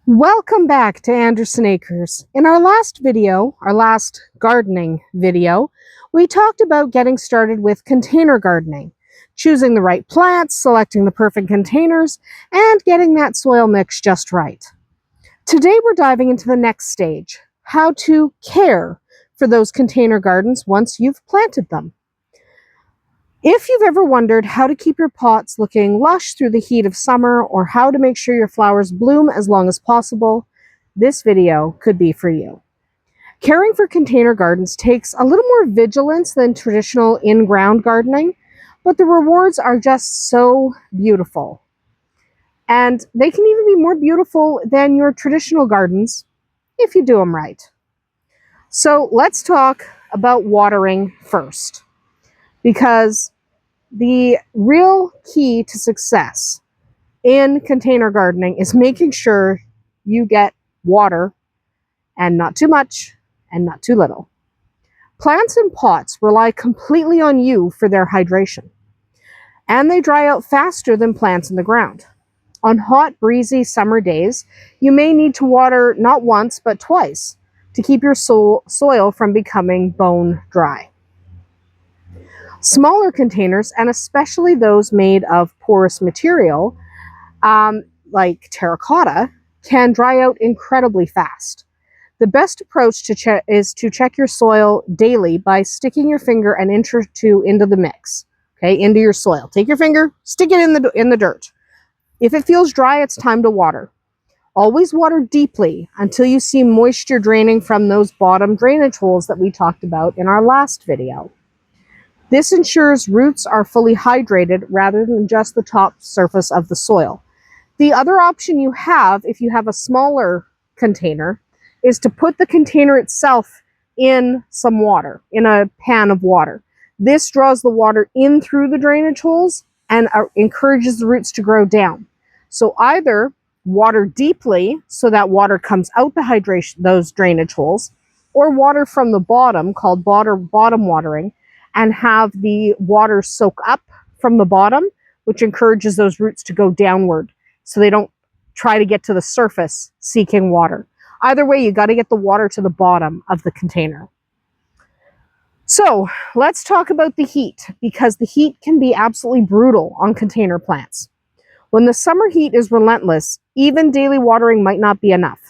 Welcome back to Andersen Acres. In our last video, our last gardening video, we talked about getting started with container gardening, choosing the right plants, selecting the perfect containers, and getting that soil mix just right. Today we're diving into the next stage, how to care for those container gardens once you've planted them. If you've ever wondered how to keep your pots looking lush through the heat of summer or how to make sure your flowers bloom as long as possible, this video could be for you. Caring for container gardens takes a little more vigilance than traditional in-ground gardening, but the rewards are just so beautiful. And they can even be more beautiful than your traditional gardens if you do them right. So let's talk about watering first, because the real key to success in container gardening is making sure you get water, and not too much and not too little. Plants in pots rely completely on you for their hydration, and they dry out faster than plants in the ground. On hot, breezy summer days, you may need to water not once but twice to keep your soil from becoming bone dry. Smaller containers, and especially those made of porous material, like terracotta, can dry out incredibly fast. The best approach is to check your soil daily by sticking your finger an inch or two into the mix, into your soil. Take your finger, stick it in the dirt. If it feels dry, it's time to water. Always water deeply until you see moisture draining from those bottom drainage holes that we talked about in our last video. This ensures roots are fully hydrated rather than just the top surface of the soil. The other option you have, if you have a smaller container, is to put the container itself in some water, in a pan of water. This draws the water in through the drainage holes and encourages the roots to grow down. So either water deeply so that water comes out those drainage holes, or water from the bottom, called bottom watering, and have the water soak up from the bottom, which encourages those roots to go downward so they don't try to get to the surface seeking water. Either way, you got to get the water to the bottom of the container. So let's talk about the heat, because the heat can be absolutely brutal on container plants. When the summer heat is relentless, even daily watering might not be enough.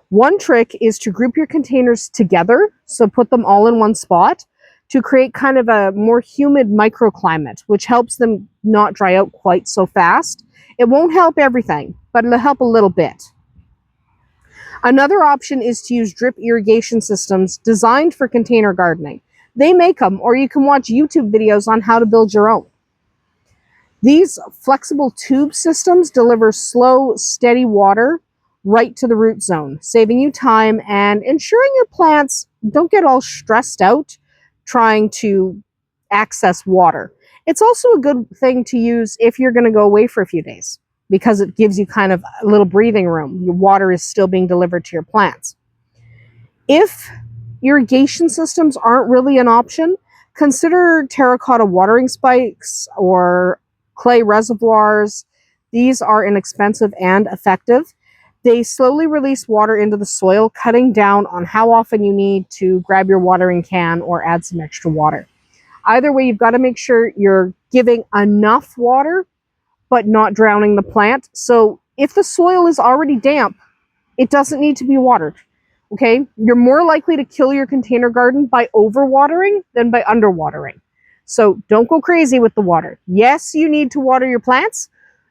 One trick is to group your containers together, so put them all in one spot, to create kind of a more humid microclimate, which helps them not dry out quite so fast. It won't help everything, but it'll help a little bit. Another option is to use drip irrigation systems designed for container gardening. They make them, or you can watch YouTube videos on how to build your own. These flexible tube systems deliver slow, steady water right to the root zone, saving you time and ensuring your plants don't get all stressed out trying to access water. It's also a good thing to use if you're going to go away for a few days, because it gives you kind of a little breathing room. Your water is still being delivered to your plants. If irrigation systems aren't really an option, consider terracotta watering spikes or clay reservoirs. These are inexpensive and effective. They slowly release water into the soil, cutting down on how often you need to grab your watering can or add some extra water. Either way, you've got to make sure you're giving enough water, but not drowning the plant. So if the soil is already damp, it doesn't need to be watered. Okay? You're more likely to kill your container garden by overwatering than by underwatering. So don't go crazy with the water. Yes, you need to water your plants.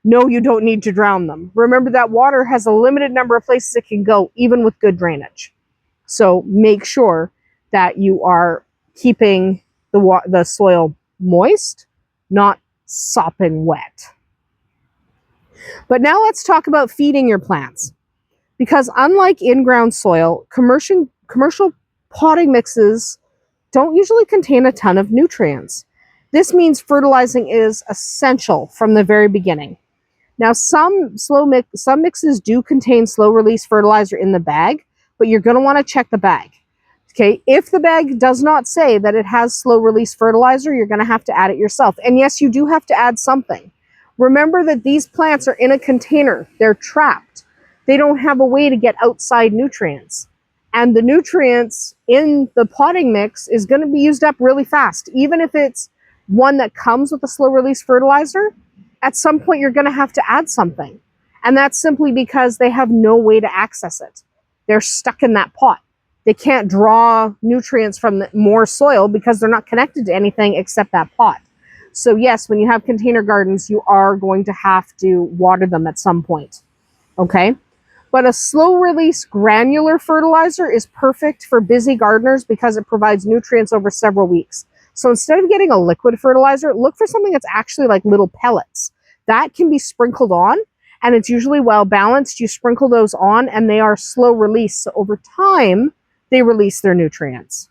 No, you don't need to drown them. Remember that water has a limited number of places it can go, even with good drainage. So make sure that you are keeping the soil moist, not sopping wet. But now let's talk about feeding your plants. Because unlike in-ground soil, commercial potting mixes don't usually contain a ton of nutrients. This means fertilizing is essential from the very beginning. Now, some mixes do contain slow-release fertilizer in the bag, but you're going to want to check the bag. Okay, if the bag does not say that it has slow-release fertilizer, you're going to have to add it yourself. And yes, you do have to add something. Remember that these plants are in a container. They're trapped. they don't have a way to get outside nutrients. And the nutrients in the potting mix is going to be used up really fast. Even if it's one that comes with a slow release fertilizer, at some point you're going to have to add something. And that's simply because they have no way to access it. They're stuck in that pot. They can't draw nutrients from more soil because they're not connected to anything except that pot. So yes, when you have container gardens, you are going to have to water them at some point. Okay? But a slow release granular fertilizer is perfect for busy gardeners because it provides nutrients over several weeks. So instead of getting a liquid fertilizer, look for something that's actually like little pellets. That can be sprinkled on, and it's usually well balanced. You sprinkle those on and they are slow release. So over time, they release their nutrients.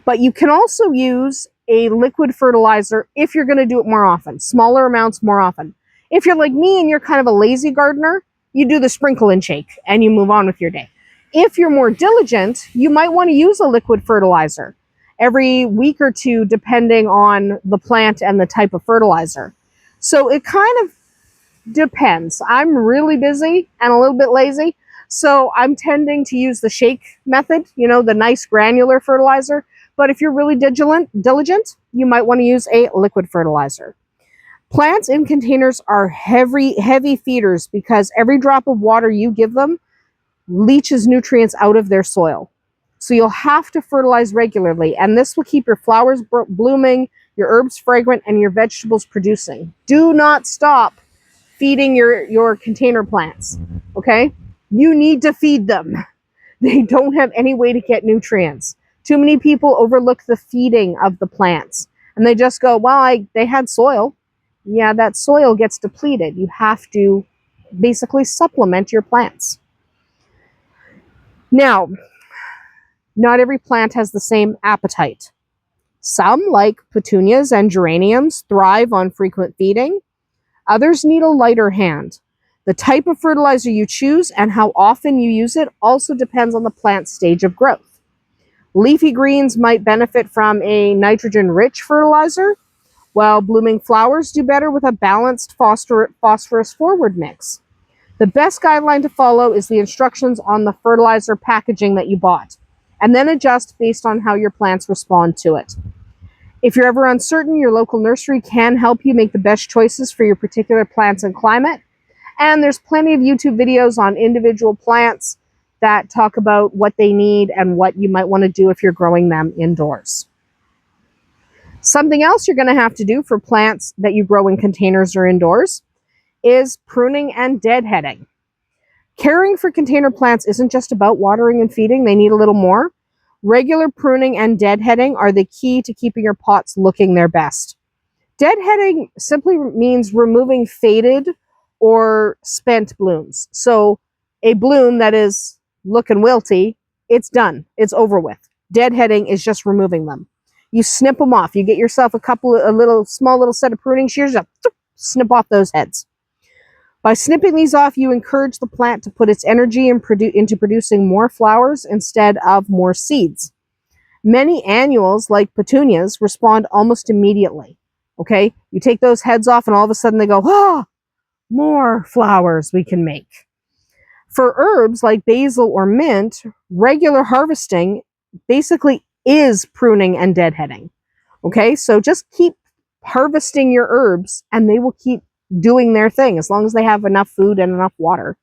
But you can also use a liquid fertilizer if you're going to do it more often, smaller amounts more often. If you're like me and you're kind of a lazy gardener, you do the sprinkle and shake and you move on with your day. If you're more diligent, you might want to use a liquid fertilizer every week or two, depending on the plant and the type of fertilizer. So it kind of depends. I'm really busy and a little bit lazy, so I'm tending to use the shake method, the nice granular fertilizer. But if you're really diligent, you might want to use a liquid fertilizer. Plants in containers are heavy feeders because every drop of water you give them leaches nutrients out of their soil. So you'll have to fertilize regularly, and this will keep your flowers blooming, your herbs fragrant, and your vegetables producing. Do not stop feeding your container plants, okay? You need to feed them. They don't have any way to get nutrients. Too many people overlook the feeding of the plants, and they just go, well, they had soil. Yeah, that soil gets depleted. You have to basically supplement your plants. Now, not every plant has the same appetite. Some, like petunias and geraniums, thrive on frequent feeding. Others need a lighter hand. The type of fertilizer you choose and how often you use it also depends on the plant's stage of growth. Leafy greens might benefit from a nitrogen-rich fertilizer, while blooming flowers do better with a balanced phosphorus-forward mix. The best guideline to follow is the instructions on the fertilizer packaging that you bought, and then adjust based on how your plants respond to it. If you're ever uncertain, your local nursery can help you make the best choices for your particular plants and climate. And there's plenty of YouTube videos on individual plants that talk about what they need and what you might want to do if you're growing them indoors. Something else you're going to have to do for plants that you grow in containers or indoors is pruning and deadheading. Caring for container plants isn't just about watering and feeding. They need a little more. Regular pruning and deadheading are the key to keeping your pots looking their best. Deadheading simply means removing faded or spent blooms. So a bloom that is looking wilty, it's done. It's over with. Deadheading is just removing them. You snip them off. You get yourself a small little set of pruning shears, just snip off those heads. By snipping these off, you encourage the plant to put its energy into producing more flowers instead of more seeds. Many annuals, like petunias, respond almost immediately. Okay? You take those heads off and all of a sudden they go, more flowers we can make. For herbs like basil or mint, regular harvesting basically is pruning and deadheading. Okay? So just keep harvesting your herbs and they will keep doing their thing as long as they have enough food and enough water.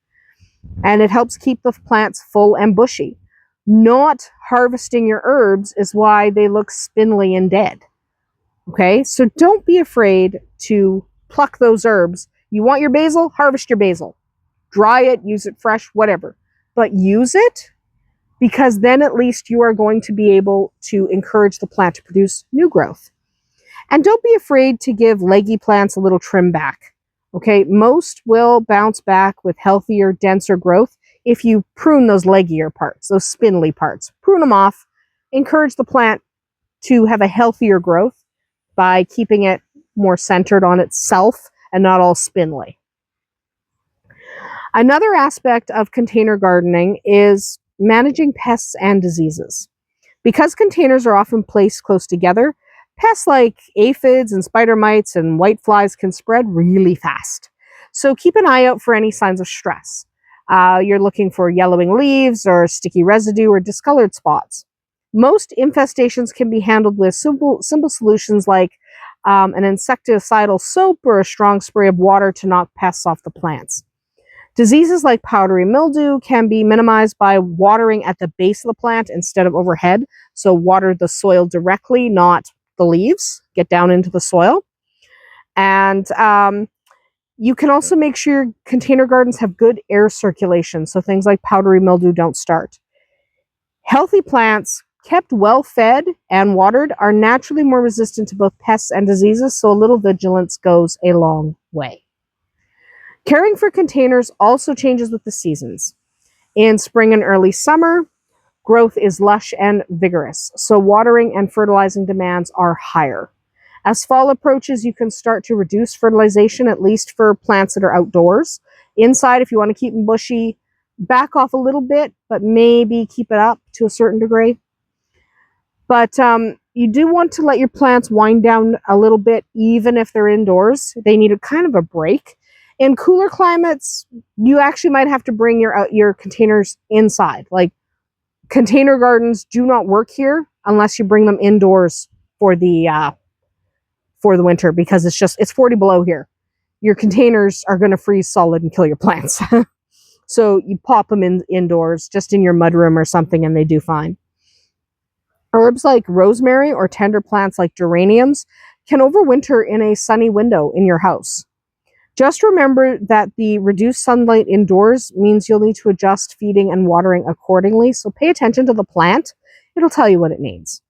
And it helps keep the plants full and bushy. Not harvesting your herbs is why they look spindly and dead. Okay, so don't be afraid to pluck those herbs. You want your basil? Harvest your basil. Dry it, use it fresh, whatever. But use it because then at least you are going to be able to encourage the plant to produce new growth. And don't be afraid to give leggy plants a little trim back. Okay, most will bounce back with healthier, denser growth if you prune those leggier parts, those spindly parts. Prune them off, encourage the plant to have a healthier growth by keeping it more centered on itself and not all spindly. Another aspect of container gardening is managing pests and diseases. Because containers are often placed close together, pests like aphids and spider mites and whiteflies can spread really fast. So keep an eye out for any signs of stress. You're looking for yellowing leaves or sticky residue or discolored spots. Most infestations can be handled with simple solutions like an insecticidal soap or a strong spray of water to knock pests off the plants. Diseases like powdery mildew can be minimized by watering at the base of the plant instead of overhead. So water the soil directly, not the leaves. Get down into the soil. And you can also make sure your container gardens have good air circulation, so things like powdery mildew don't start. Healthy plants, kept well fed and watered, are naturally more resistant to both pests and diseases, so a little vigilance goes a long way. Caring for containers also changes with the seasons. In spring and early summer, growth is lush and vigorous, so watering and fertilizing demands are higher. As fall approaches, you can start to reduce fertilization, at least for plants that are outdoors. Inside, if you want to keep them bushy, back off a little bit, but maybe keep it up to a certain degree. But you do want to let your plants wind down a little bit, even if they're indoors. They need a kind of a break. In cooler climates, you actually might have to bring your containers inside. Like, container gardens do not work here unless you bring them indoors for the winter, because it's 40 below here. Your containers are going to freeze solid and kill your plants. So you pop them indoors, just in your mudroom or something, and they do fine. Herbs like rosemary or tender plants like geraniums can overwinter in a sunny window in your house. Just remember that the reduced sunlight indoors means you'll need to adjust feeding and watering accordingly, so pay attention to the plant. It'll tell you what it needs.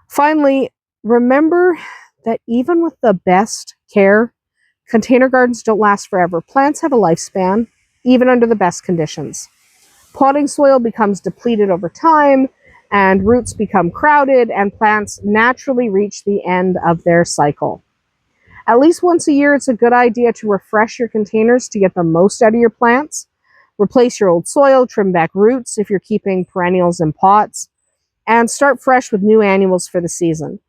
Finally, remember that even with the best care, container gardens don't last forever. Plants have a lifespan, even under the best conditions. Potting soil becomes depleted over time, and roots become crowded, and plants naturally reach the end of their cycle. At least once a year, it's a good idea to refresh your containers to get the most out of your plants. Replace your old soil, trim back roots if you're keeping perennials in pots, and start fresh with new annuals for the season.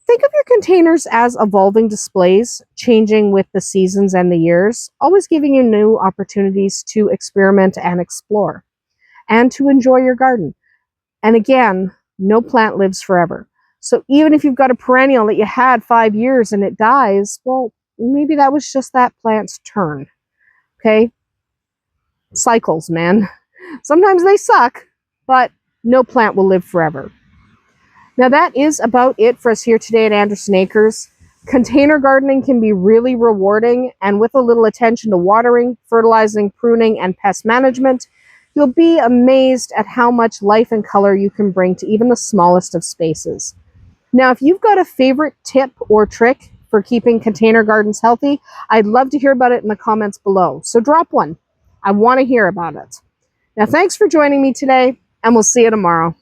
Think of your containers as evolving displays, changing with the seasons and the years, always giving you new opportunities to experiment and explore, and to enjoy your garden. And again, no plant lives forever. So even if you've got a perennial that you had 5 years and it dies, well, maybe that was just that plant's turn. Okay? Cycles, man. Sometimes they suck, but no plant will live forever. Now that is about it for us here today at Andersen Acres. Container gardening can be really rewarding, and with a little attention to watering, fertilizing, pruning, and pest management, you'll be amazed at how much life and color you can bring to even the smallest of spaces. Now, if you've got a favorite tip or trick for keeping container gardens healthy, I'd love to hear about it in the comments below. So drop one. I want to hear about it. Now, thanks for joining me today, and we'll see you tomorrow.